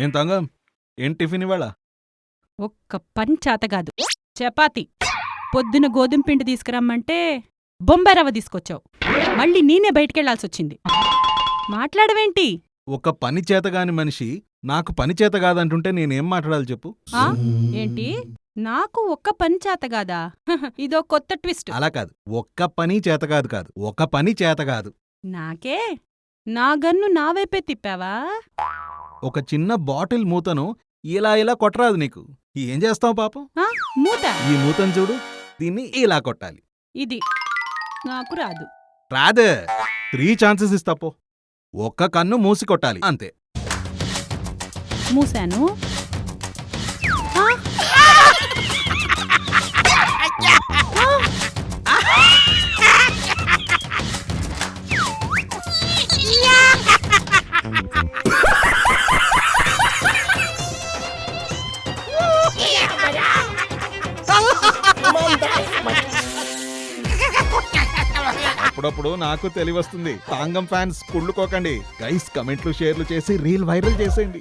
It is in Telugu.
ఏం తంగం, ఏం టిఫిన్ ఇవాళ? ఒక్క పని చేతగాదు. చపాతి. పొద్దున గోధుమ పిండి తీసుకురమ్మంటే బొంబాయి తీసుకొచ్చావు. మళ్ళీ నేనే బయటికెళ్లాల్సొచ్చింది. మాట్లాడవేంటి? ఒక పని చేతగాని మనిషి నాకు పని చేత కాదంటుంటే నేనేం మాట్లాడాలి చెప్పు? ఆ? ఏంటి? నాకు ఒక్క పని చేతగాదా? ఇదో కొత్త ట్విస్ట్. అలా కాదు, ఒక్క పని చేత కాదు కాదు, ఒక పని చేత కాదు. నాకే నా గన్ను నావైపే తిప్పావా? ఒక చిన్న బాటిల్ మూతను ఇలా ఇలా కొట్టరాదు నీకు. ఏం చేస్తావు పాపం? ఆ? మూత ఈ మూతను చూడు, దీన్ని ఇలా కొట్టాలి. ఇది నాకు రాదు. రాదే. 3 ఛాన్సెస్ ఇస్తాపో. ఒక్క కన్ను మూసి కొట్టాలి అంతే. మూసాను. ఆ? అప్పుడప్పుడు నాకు తెలివొస్తుంది. తాంగం ఫ్యాన్స్ కుళ్ళుకోకండి. గైస్ కమెంట్లు షేర్లు చేసి రీల్ వైరల్ చేసేయండి.